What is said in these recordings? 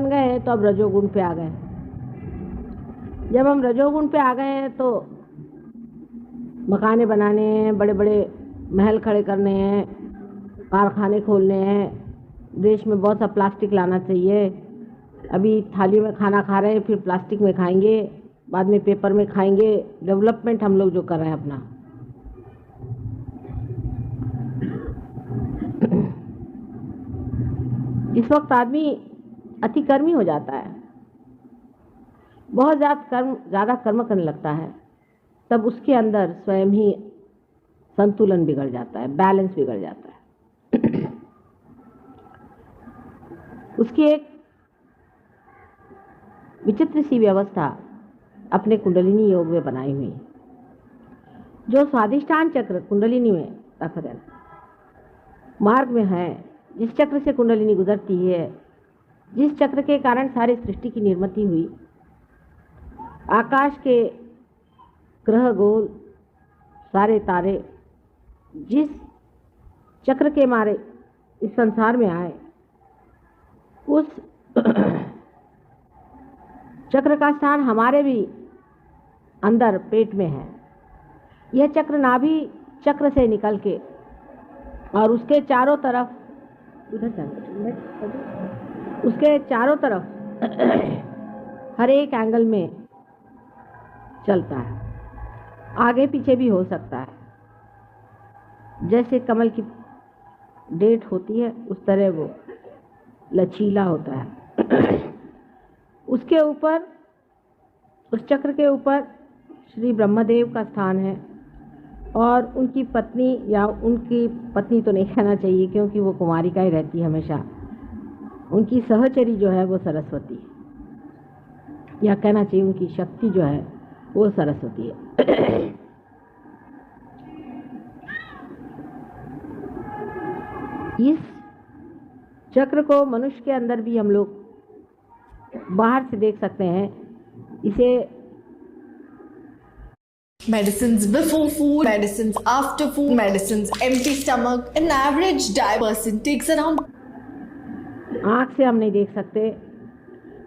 बन गए हैं तो अब रजोगुण पे आ गए। जब हम रजोगुण पे आ गए हैं तो मकाने बनाने हैं, बड़े बड़े महल खड़े करने हैं, कारखाने खोलने हैं, देश में बहुत सा प्लास्टिक लाना चाहिए। अभी थाली में खाना खा रहे हैं, फिर प्लास्टिक में खाएंगे, बाद में पेपर में खाएंगे। डेवलपमेंट हम लोग जो कर रहे हैं अपना, जिस वक्त आदमी अतिकर्मी हो जाता है, बहुत ज़्यादा कर्म करने लगता है, तब उसके अंदर स्वयं ही संतुलन बिगड़ जाता है, बैलेंस बिगड़ जाता है। उसकी एक विचित्र सी व्यवस्था अपने कुंडलिनी योग में बनाई हुई, जो स्वादिष्टान चक्र कुंडलिनी में रखा है, मार्ग में है, जिस चक्र से कुंडलिनी गुजरती है, जिस चक्र के कारण सारी सृष्टि की निर्मिति हुई, आकाश के ग्रह गोल, सारे तारे जिस चक्र के मारे इस संसार में आए, उस चक्र का स्थान हमारे भी अंदर पेट में है। यह चक्र नाभि चक्र से निकल के और उसके चारों तरफ हर एक एंगल में चलता है, आगे पीछे भी हो सकता है। जैसे कमल की डेट होती है उस तरह वो लचीला होता है। उसके ऊपर, उस चक्र के ऊपर श्री ब्रह्मदेव का स्थान है और उनकी पत्नी, या उनकी पत्नी तो नहीं कहना चाहिए क्योंकि वो कुमारिका ही रहती है हमेशा, उनकी सहचरी जो है वो सरस्वती है, या कहना चाहिए उनकी शक्ति जो है वो सरस्वती है। इस चक्र को मनुष्य के अंदर भी हम लोग बाहर से देख सकते हैं। इसे medicines before food, medicines after food, medicines empty stomach. An average diet person takes around आँख से हम नहीं देख सकते,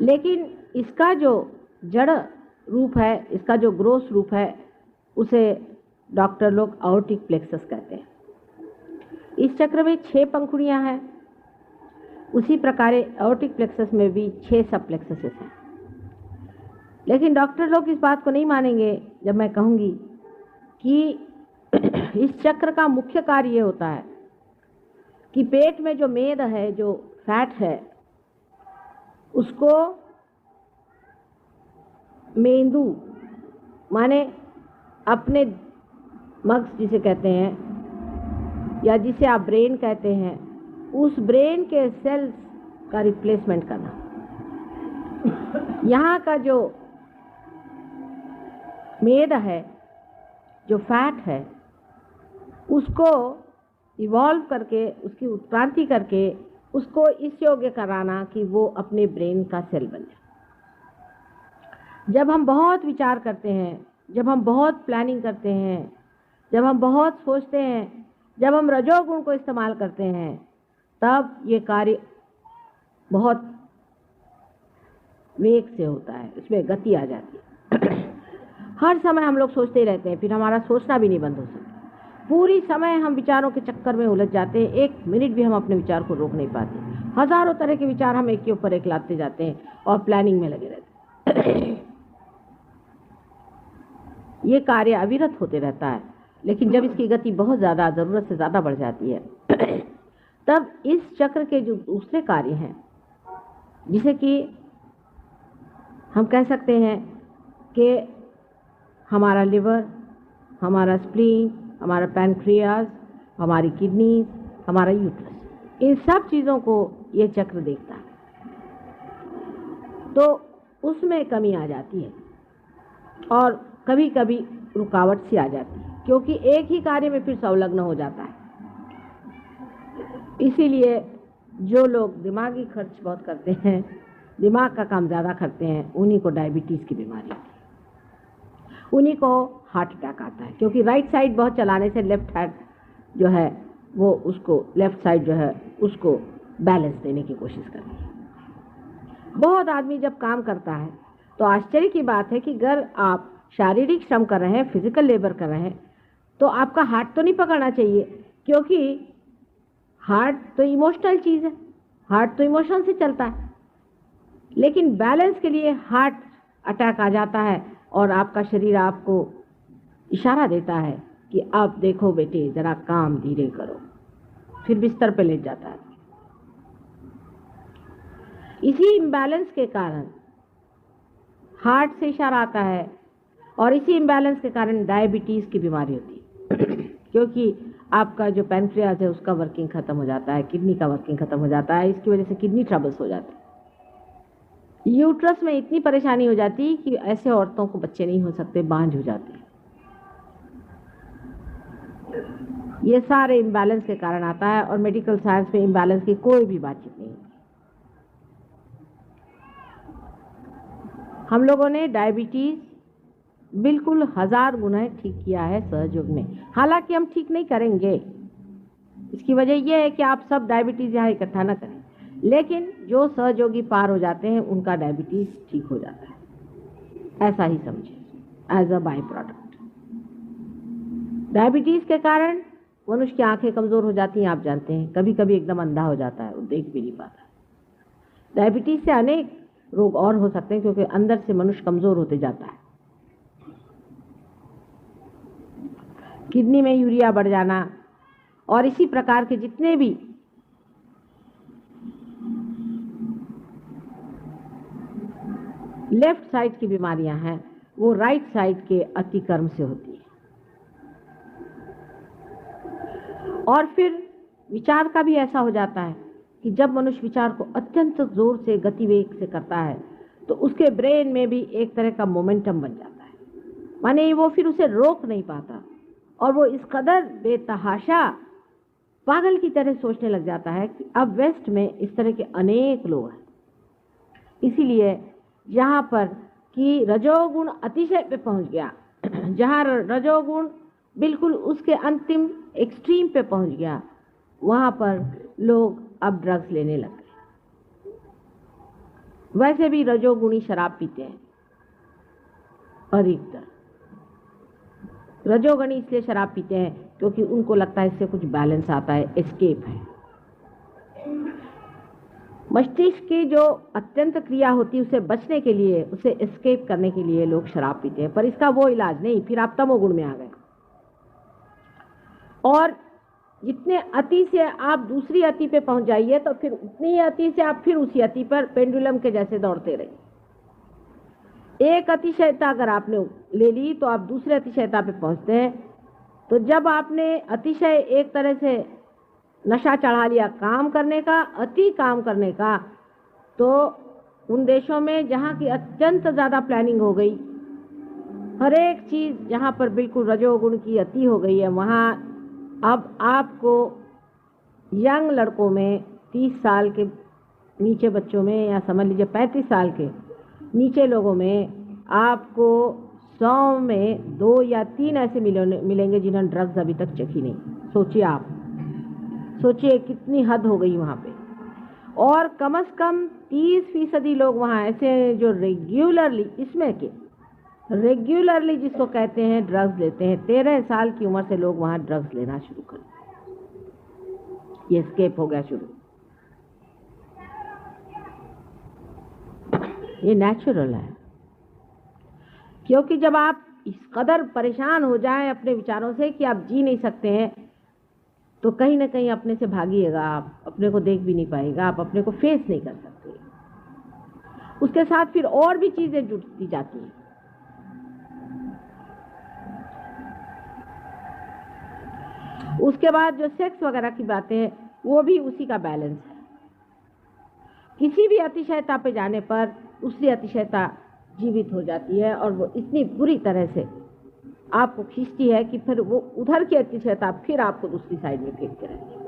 लेकिन इसका जो जड़ रूप है, इसका जो ग्रोस रूप है, उसे डॉक्टर लोग आउटिक प्लेक्सस कहते हैं। इस चक्र में 6 पंखुड़ियाँ हैं, उसी प्रकार आउटिक प्लेक्सस में भी 6 सब प्लेक्ससेस हैं। लेकिन डॉक्टर लोग इस बात को नहीं मानेंगे जब मैं कहूँगी कि इस चक्र का मुख्य कार्य ये होता है कि पेट में जो मेद है, जो फैट है, उसको मेंदु माने अपने मग्स जिसे कहते हैं, या जिसे आप ब्रेन कहते हैं, उस ब्रेन के सेल्स का रिप्लेसमेंट करना। यहाँ का जो मेद है, जो फैट है, उसको इवॉल्व करके, उसकी उत्क्रांति करके, उसको इस योग्य कराना कि वो अपने ब्रेन का सेल बन जाए। जब हम बहुत विचार करते हैं, जब हम बहुत प्लानिंग करते हैं, जब हम बहुत सोचते हैं, जब हम रजोगुण को इस्तेमाल करते हैं, तब ये कार्य बहुत वेग से होता है, उसमें गति आ जाती है। हर समय हम लोग सोचते ही रहते हैं, फिर हमारा सोचना भी नहीं बंद हो सकता। पूरी समय हम विचारों के चक्कर में उलझ जाते हैं, 1 मिनट भी हम अपने विचार को रोक नहीं पाते। हजारों तरह के विचार हम एक के ऊपर एक लाते जाते हैं और प्लानिंग में लगे रहते हैं। ये कार्य अविरत होते रहता है, लेकिन जब इसकी गति बहुत ज़्यादा, ज़रूरत से ज़्यादा बढ़ जाती है, तब इस चक्र के जो दूसरे कार्य हैं, जिसे कि हम कह सकते हैं कि हमारा लिवर, हमारा स्प्लीन, हमारा पैनक्रियाज, हमारी किडनी, हमारा यूट्रस, इन सब चीज़ों को ये चक्र देखता है, तो उसमें कमी आ जाती है और कभी कभी रुकावट सी आ जाती है, क्योंकि एक ही कार्य में फिर संलग्न हो जाता है। इसीलिए जो लोग दिमागी खर्च बहुत करते हैं, दिमाग का काम ज़्यादा करते हैं, उन्हीं को डायबिटीज़ की बीमारी होती है, उन्हीं को हार्ट अटैक आता है, क्योंकि राइट साइड बहुत चलाने से लेफ्ट हैंड जो है वो उसको, लेफ्ट साइड जो है उसको बैलेंस देने की कोशिश करती है। बहुत आदमी जब काम करता है तो आश्चर्य की बात है कि अगर आप शारीरिक श्रम कर रहे हैं, फिजिकल लेबर कर रहे हैं, तो आपका हार्ट तो नहीं पकड़ना चाहिए, क्योंकि हार्ट तो इमोशनल चीज़ है, हार्ट तो इमोशन से चलता है। लेकिन बैलेंस के लिए हार्ट अटैक आ जाता है और आपका शरीर आपको इशारा देता है कि अब देखो बेटे ज़रा काम धीरे करो, फिर बिस्तर पे लेट जाता है। इसी इम्बैलेंस के कारण हार्ट से इशारा आता है और इसी इम्बैलेंस के कारण डायबिटीज़ की बीमारी होती है क्योंकि आपका जो पैनक्रियाज है उसका वर्किंग ख़त्म हो जाता है, किडनी का वर्किंग ख़त्म हो जाता है, इसकी वजह से किडनी ट्रबल्स हो जाते हैं। यूट्रस में इतनी परेशानी हो जाती है कि ऐसे औरतों को बच्चे नहीं हो सकते, बांझ हो जाते हैं। ये सारे इम्बैलेंस के कारण आता है और मेडिकल साइंस में इम्बैलेंस की कोई भी बातचीत नहीं है। हम लोगों ने डायबिटीज़ बिल्कुल 1000 गुना ठीक किया है सहयोग में। हालांकि हम ठीक नहीं करेंगे, इसकी वजह यह है कि आप सब डायबिटीज़ यहाँ इकट्ठा ना करें, लेकिन जो सहयोगी पार हो जाते हैं उनका डायबिटीज़ ठीक हो जाता है, ऐसा ही समझें, as a by product. Diabetes के कारण मनुष्य की आंखें कमज़ोर हो जाती हैं, आप जानते हैं, कभी कभी एकदम अंधा हो जाता है, वो देख भी नहीं पाता। डायबिटीज़ से अनेक रोग और हो सकते हैं क्योंकि अंदर से मनुष्य कमज़ोर होते जाता है। किडनी में यूरिया बढ़ जाना और इसी प्रकार के जितने भी लेफ्ट साइड की बीमारियां हैं वो राइट साइड के अतिक्रम से होती है। और फिर विचार का भी ऐसा हो जाता है कि जब मनुष्य विचार को अत्यंत जोर से गतिवेग से करता है तो उसके ब्रेन में भी एक तरह का मोमेंटम बन जाता है, माने वो फिर उसे रोक नहीं पाता और वो इस कदर बेतहाशा पागल की तरह सोचने लग जाता है कि अब वेस्ट में इस तरह के अनेक लोग हैं। इसीलिए जहाँ पर कि रजोगुण अतिशय पे पहुँच गया, जहाँ रजोगुण बिल्कुल उसके अंतिम एक्सट्रीम पे पहुँच गया, वहाँ पर लोग अब ड्रग्स लेने लग गए। वैसे भी रजोगुणी शराब पीते हैं अधिकतर। रजोगुणी इसलिए शराब पीते हैं क्योंकि उनको लगता है इससे कुछ बैलेंस आता है, एस्केप है। मस्तिष्क की जो अत्यंत क्रिया होती है उससे बचने के लिए, उसे एस्केप करने के लिए लोग शराब पीते हैं, पर इसका वो इलाज नहीं, फिर आप तमोगुण में आ गए। और जितने अति से आप दूसरी अति पे पहुंच जाइए तो फिर उतनी ही अति से आप फिर उसी अति पर पेंडुलम के जैसे दौड़ते रहिए। एक अतिशयता अगर आपने ले ली तो आप दूसरे अतिशयता पे पहुंचते हैं। तो जब आपने अतिशय एक तरह से नशा चढ़ा लिया काम करने का, अति काम करने का, तो उन देशों में जहाँ की अत्यंत ज़्यादा प्लानिंग हो गई, हर एक चीज़ जहाँ पर बिल्कुल रजोगुण की अति हो गई है, वहाँ अब आपको यंग लड़कों में 30 साल के नीचे बच्चों में, या समझ लीजिए 35 साल के नीचे लोगों में, आपको 100 में 2 या 3 ऐसे मिलेंगे जिन्होंने ड्रग्स अभी तक चखी नहीं। सोचिए आप, सोचिए कितनी हद हो गई वहाँ पे। और कम से कम 30% लोग वहाँ ऐसे जो रेगुलरली, इसमें के रेगुलरली जिसको कहते हैं ड्रग्स लेते हैं। 13 साल की उम्र से लोग वहाँ ड्रग्स लेना शुरू कर दिए। ये एस्केप हो गया शुरू। ये नेचुरल है, क्योंकि जब आप इस कदर परेशान हो जाएं अपने विचारों से कि आप जी नहीं सकते हैं, तो कहीं ना कहीं अपने से भागिएगा, आप अपने को देख भी नहीं पाएगा, आप अपने को फेस नहीं कर सकते। उसके साथ फिर और भी चीजें जुड़ती जाती हैं। उसके बाद जो सेक्स वगैरह की बातें हैं वो भी उसी का बैलेंस है। किसी भी अतिशयता पे जाने पर दूसरी अतिशयता जीवित हो जाती है और वो इतनी बुरी तरह से आपको खींचती है कि फिर वो उधर की अतिशयता फिर आपको दूसरी साइड में फेंकते रहती है।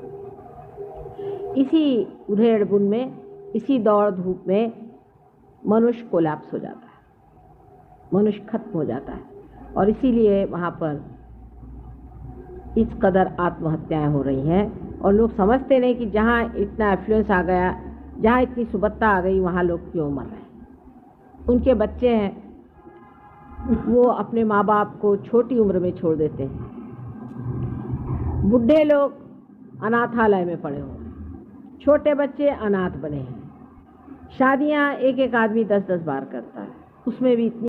इसी उधेड़ बुन में, इसी दौड़ धूप में मनुष्य कोलैप्स हो जाता है, मनुष्य खत्म हो जाता है। और इसीलिए वहाँ पर इस कदर आत्महत्याएं हो रही हैं। और लोग समझते नहीं कि जहाँ इतना एफ्लुएंस आ गया, जहाँ इतनी सुबत्ता आ गई वहाँ लोग क्यों मर रहे हैं। उनके बच्चे हैं वो अपने माँ बाप को छोटी उम्र में छोड़ देते हैं। बुढ़े लोग अनाथालय में पड़े हुए, छोटे बच्चे अनाथ बने हैं। शादियाँ एक एक आदमी 10-10 बार करता है, उसमें भी इतनी